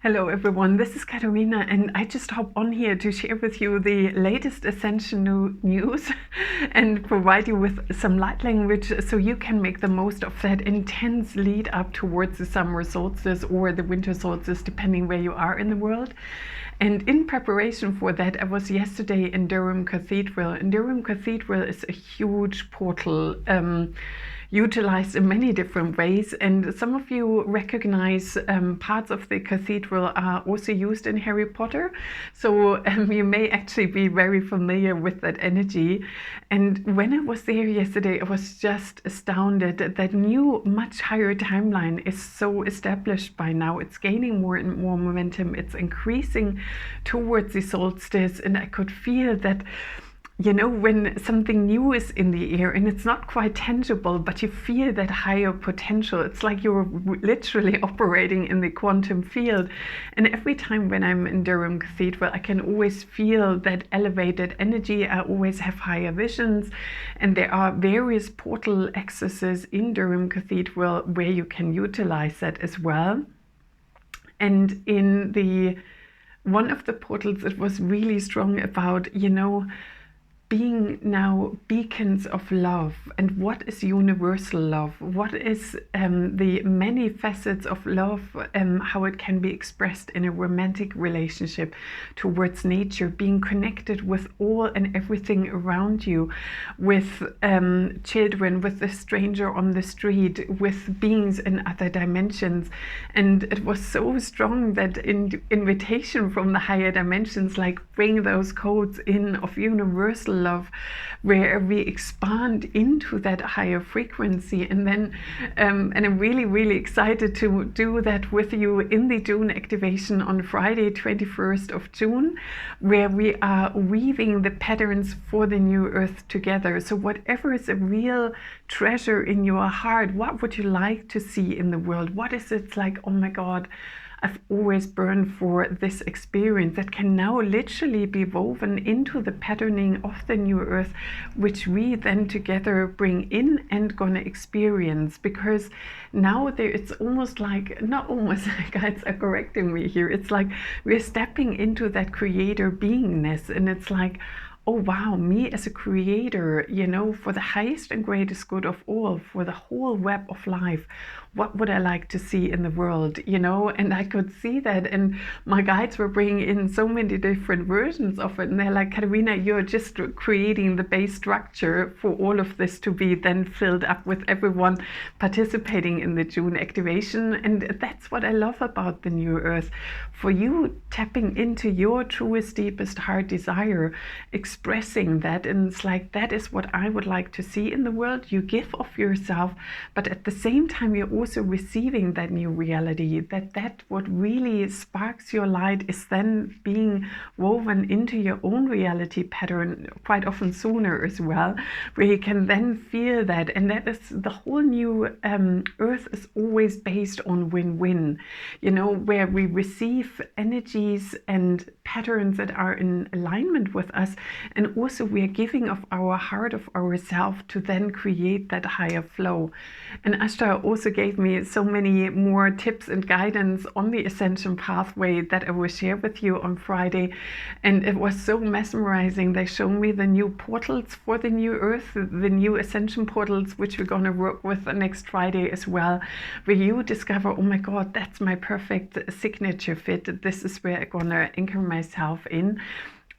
Hello everyone, this is Katarina and I just hop on here to share with you the latest Ascension news and provide you with some light language so you can make the most of that intense lead up towards the summer solstice or the winter solstice, depending where you are in the world. And in preparation for that, I was yesterday in Durham Cathedral. And Durham Cathedral is a huge portal, utilized in many different ways, and some of you recognize parts of the cathedral are also used in Harry Potter, so you may actually be very familiar with that energy. And when I was there yesterday, I was just astounded that new, much higher timeline is so established by now. It's gaining more and more momentum. It's increasing towards the solstice, and I could feel that, you know, when something new is in the air and it's not quite tangible, but you feel that higher potential, it's like you're literally operating in the quantum field. And every time when I'm in Durham Cathedral, I can always feel that elevated energy. I always have higher visions, and there are various portal accesses in Durham Cathedral where you can utilize that as well. And in the one of the portals, it was really strong about, you know, being now beacons of love. And what is universal love? What is the many facets of love, how it can be expressed in a romantic relationship towards nature, being connected with all and everything around you, with children, with the stranger on the street, with beings in other dimensions. And it was so strong that invitation from the higher dimensions, like bring those codes in of universal love, where we expand into that higher frequency. And then and I'm really excited to do that with you in the June activation on Friday 21st of June, where we are weaving the patterns for the new earth together. So whatever is a real treasure in your heart, what would you like to see in the world? What is it like, oh my God, I've always burned for this experience, that can now literally be woven into the patterning of the new earth, which we then together bring in and gonna experience. Because now it's almost like, not almost, guides are correcting me here, it's like we're stepping into that creator beingness, and it's like, oh wow, me as a creator, you know, for the highest and greatest good of all, for the whole web of life, what would I like to see in the world, you know? And I could see that, and my guides were bringing in so many different versions of it, and they're like, Katarina, you're just creating the base structure for all of this to be then filled up with everyone participating in the June activation. And that's what I love about the new earth, for you tapping into your truest, deepest heart desire, expressing that. And it's like, that is what I would like to see in the world. You give of yourself, but at the same time you're also receiving that new reality, that what really sparks your light is then being woven into your own reality pattern, quite often sooner as well, where you can then feel that. And that is the whole new earth is always based on win-win, you know, where we receive energies and patterns that are in alignment with us, and also we are giving of our heart, of ourselves, to then create that higher flow. And Ashtar also gave me so many more tips and guidance on the Ascension pathway that I will share with you on Friday. And it was so mesmerizing. They showed me the new portals for the new earth, the new Ascension portals, which we're going to work with next Friday as well, where you discover, oh my God, that's my perfect signature fit. This is where I'm going to anchor myself in.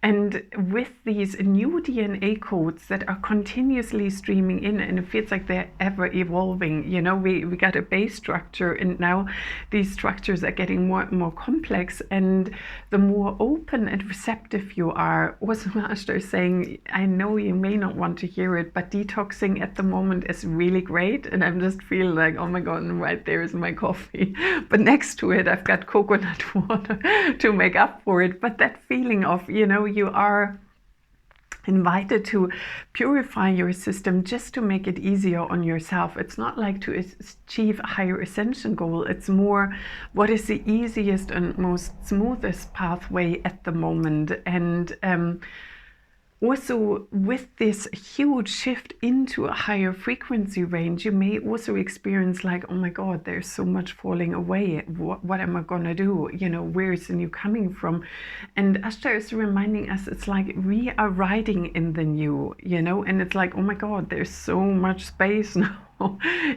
And with these new DNA codes that are continuously streaming in, and it feels like they're ever evolving, you know, we got a base structure, and now these structures are getting more and more complex. And the more open and receptive you are, also Ashtar is saying, I know you may not want to hear it, but detoxing at the moment is really great. And I'm just feeling like, oh my God, right there is my coffee. But next to it, I've got coconut water to make up for it. But that feeling of, you know, you are invited to purify your system just to make it easier on yourself. It's not like to achieve a higher ascension goal. It's more, what is the easiest and most smoothest pathway at the moment? And also with this huge shift into a higher frequency range, you may also experience like, oh my God, there's so much falling away. What am I gonna do? You know, where's the new coming from? And Ashtar is reminding us, it's like we are riding in the new, you know, and it's like, oh my God, there's so much space now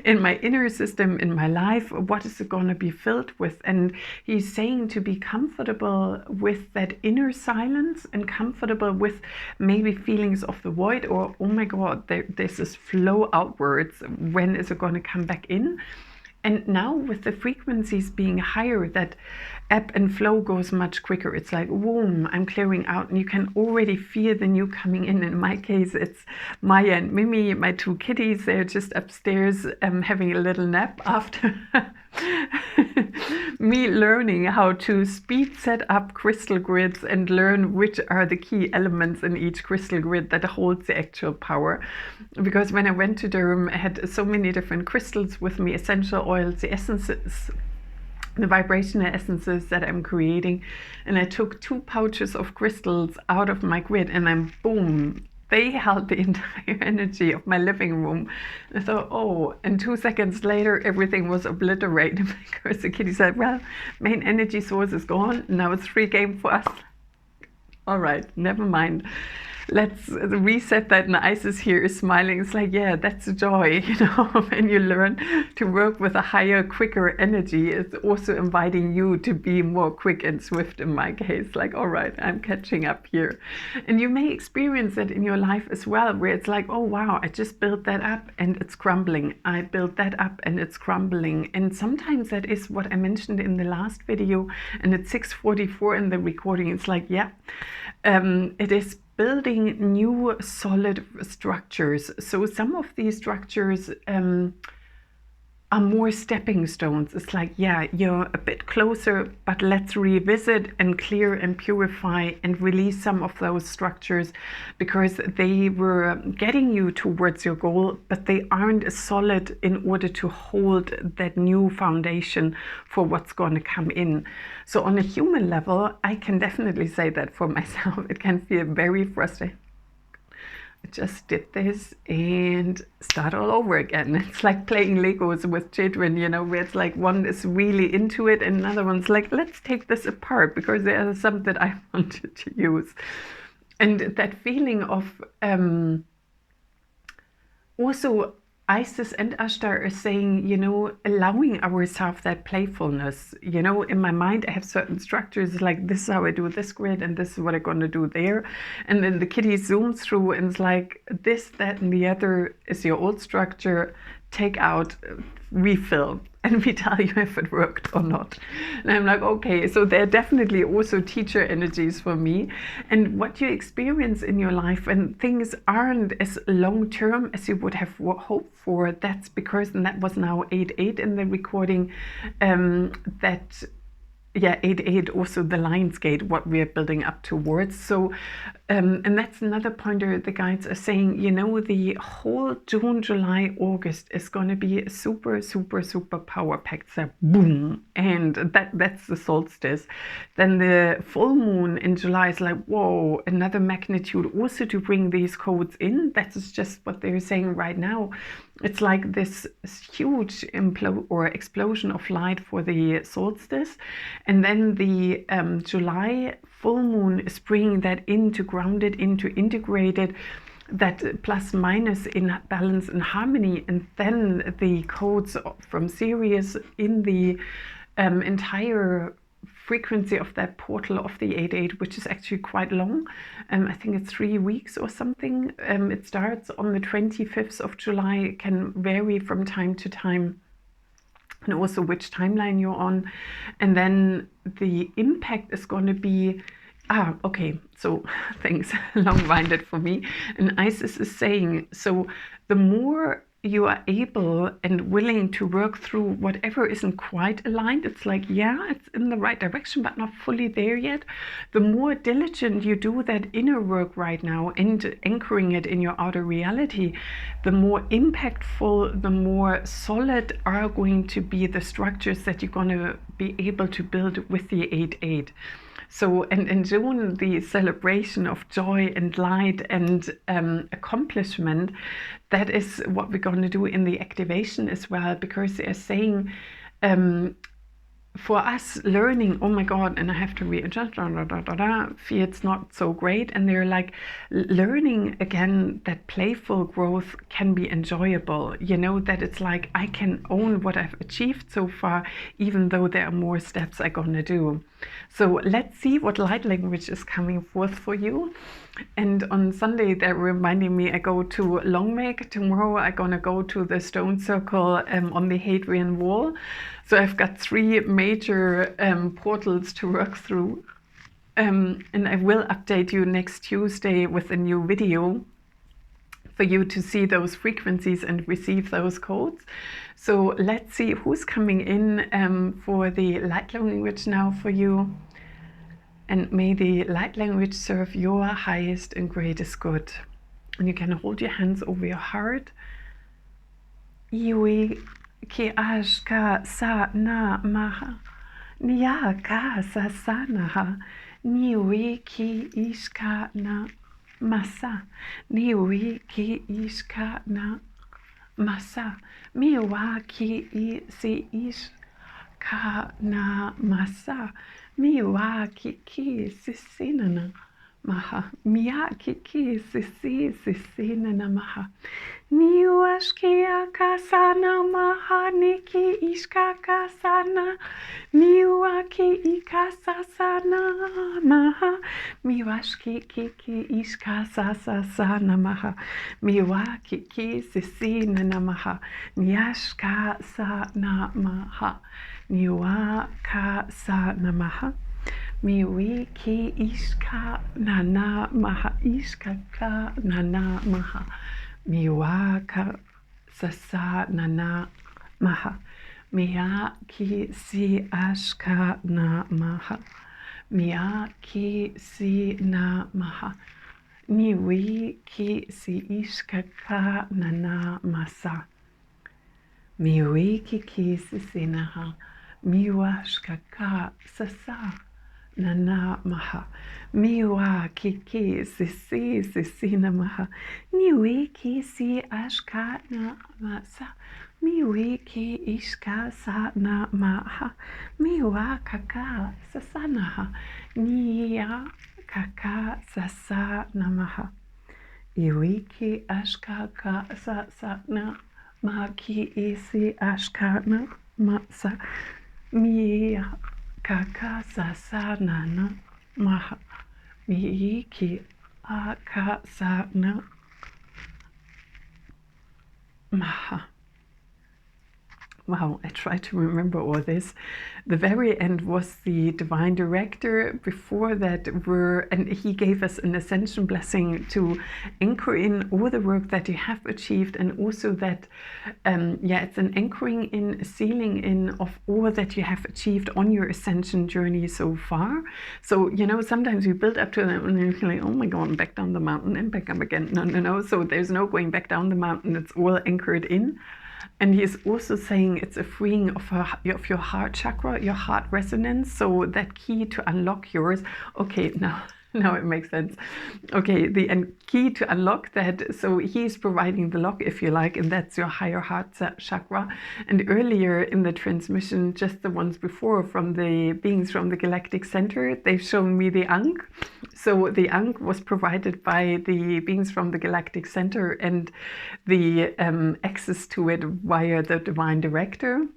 in my inner system, in my life. What is it going to be filled with? And he's saying to be comfortable with that inner silence and comfortable with maybe feelings of the void, or oh my God, there's this flow outwards. When is it going to come back in? And now with the frequencies being higher, that ebb and flow goes much quicker. It's like, boom, I'm clearing out, and you can already feel the new coming in. In my case, it's Maya and Mimi, my two kitties. They're just upstairs having a little nap after me learning how to speed set up crystal grids and learn which are the key elements in each crystal grid that holds the actual power. Because when I went to Durham, I had so many different crystals with me, essential oils, the essences, the vibrational essences that I'm creating, and I took 2 pouches of crystals out of my grid, and then boom, they held the entire energy of my living room. I thought, oh, and 2 seconds later, everything was obliterated because the kitty said, well, main energy source is gone. Now it's free game for us. All right, never mind. Let's reset that. And Isis here is smiling. It's like, yeah, that's the joy, you know, when you learn to work with a higher, quicker energy. It's also inviting you to be more quick and swift in my case. Like, all right, I'm catching up here. And you may experience that in your life as well, where it's like, oh, wow, I just built that up and it's crumbling. I built that up and it's crumbling. And sometimes that is what I mentioned in the last video. And at 6:44 in the recording, it's like, yeah, it is building new solid structures. So some of these structures are more stepping stones. It's like, yeah, you're a bit closer, but let's revisit and clear and purify and release some of those structures, because they were getting you towards your goal, but they aren't solid in order to hold that new foundation for what's going to come in. So on a human level, I can definitely say that for myself, it can feel very frustrating. I just did this and start all over again. It's like playing Legos with children, you know, where it's like one is really into it and another one's like, let's take this apart because there are some that I wanted to use. And that feeling of also Isis and Ashtar are saying, you know, allowing ourselves that playfulness. You know, in my mind, I have certain structures like this is how I do this grid and this is what I'm going to do there. And then the kitty zooms through and it's like this, that, and the other is your old structure. Take out, refill, and we tell you if it worked or not. And I'm like, okay, so they're definitely also teacher energies for me. And what you experience in your life when things aren't as long term as you would have hoped for, that's because, and that was now 8/8 in the recording, that yeah, 8/8 also the Lionsgate, what we are building up towards. So and that's another pointer the guides are saying, you know, the whole June, July, August is going to be a super power packed. So boom, and that's the solstice. Then the full moon in July is like, whoa, another magnitude also to bring these codes in. That's just what they're saying right now. It's like this huge explosion of light for the solstice. And then the July full moon is bringing that into grounded, into integrated, that plus minus in balance and harmony. And then the codes from Sirius in the entire frequency of that portal of the 8/8, which is actually quite long. I think it's 3 weeks or something. It starts on the 25th of July. It can vary from time to time, and also which timeline you're on. And then the impact is going to be, okay, so thanks, long-winded for me. And Isis is saying, so the more you are able and willing to work through whatever isn't quite aligned, it's like, yeah, it's in the right direction, but not fully there yet. The more diligent you do that inner work right now and anchoring it in your outer reality, the more impactful, the more solid are going to be the structures that you're going to be able to build with the 8-8. So, and in June, the celebration of joy and light and accomplishment, that is what we're going to do in the activation as well, because they're saying, for us learning, oh my God, and I have to readjust, fear it's not so great. And they're like learning again that playful growth can be enjoyable, you know, that it's like I can own what I've achieved so far, even though there are more steps I'm gonna do. So let's see what light language is coming forth for you. And on Sunday, they're reminding me I go to Longmake. Tomorrow I'm gonna go to the stone circle on the Hadrian Wall. So I've got 3 major portals to work through. And I will update you next Tuesday with a new video for you to see those frequencies and receive those codes. So let's see who's coming in for the light language now for you. And may the light language serve your highest and greatest good. And you can hold your hands over your heart. Iwi ki ashka sa na maha. Nia ka sa sanaha. Niwi ki ishka na masa. Niwi ki ishka na masa. Miwa ki I si ishka na masa. Miwa kiki sisinana maha. Mia kiki sisinana maha. Niwashkia kasana maha. Niki ishka kasana. Miwa ki ikasasana maha. Miwashki kiki ishka sasasana maha. Miwa kiki sisinana maha. Nyashka sana maha. Niwa ka sa namaha. Miwi ki ishka nana maha. Ishka ka nana maha. Miwa ka sa nana maha. Mia ki si ashka na maha. Mia ki si na maha. Niwi ki si ishka ka nana masa. Miwi ki si sinaha. Miwa shkaka sasa nana maha. Miwa kiki sisi namaha. Niwi ki si ashka na masa. Miwi ki ishka sa na maha. Miwa kaka sasanaha. Niya kaka sasa namaha. Iwi ki ashka ka sa na ma ki isi ashka na masa. Mia kaka sasana maha. Mi ki akasana maha. Wow, I try to remember all this. The very end was the divine director. Before that and he gave us an ascension blessing to anchor in all the work that you have achieved, and also that, it's an anchoring in, sealing in of all that you have achieved on your ascension journey so far. So, you know, sometimes you build up to that and you're like, oh my God, I'm back down the mountain and back up again. No. So there's no going back down the mountain. It's all anchored in. And he's also saying it's a freeing of your heart chakra, your heart resonance. So that key to unlock yours. Okay, now it makes sense. Okay, the key to unlock that. So he's providing the lock, if you like, and that's your higher heart chakra. And earlier in the transmission, just the ones before, from the beings from the Galactic Center, they've shown me the Ankh. So the Ankh was provided by the beings from the Galactic Center, and the access to it via the divine director.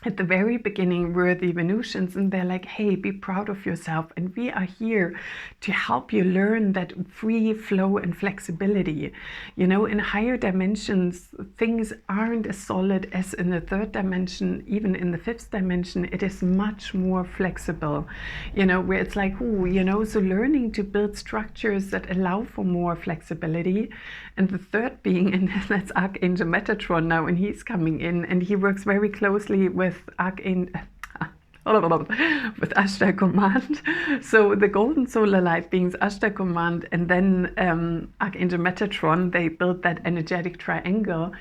at the very beginning were the Venusians, and they're like, hey, be proud of yourself, and we are here to help you learn that free flow and flexibility. You know, in higher dimensions, things aren't as solid as in the third dimension. Even in the fifth dimension, it is much more flexible, you know, where it's like, oh, you know, so learning to build structures that allow for more flexibility. And the third being, and that's Archangel Metatron now, and he's coming in, and he works very closely with Ashtar Command. So the golden solar light beings, Ashtar Command, and then Archangel Metatron, they build that energetic triangle.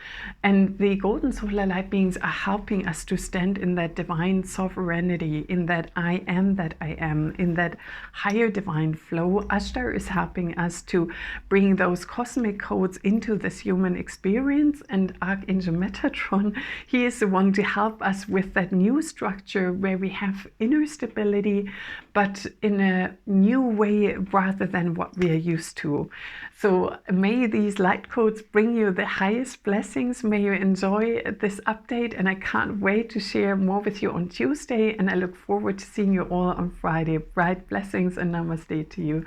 And the golden solar light beings are helping us to stand in that divine sovereignty, in that I am that I am, in that higher divine flow. Ashtar is helping us to bring those cosmic codes into this human experience. And Archangel Metatron, he is the one to help us with that new structure where we have inner stability, but in a new way rather than what we are used to. So may these light codes bring you the highest blessings. May you enjoy this update, and I can't wait to share more with you on Tuesday, and I look forward to seeing you all on Friday. Bright blessings and namaste to you.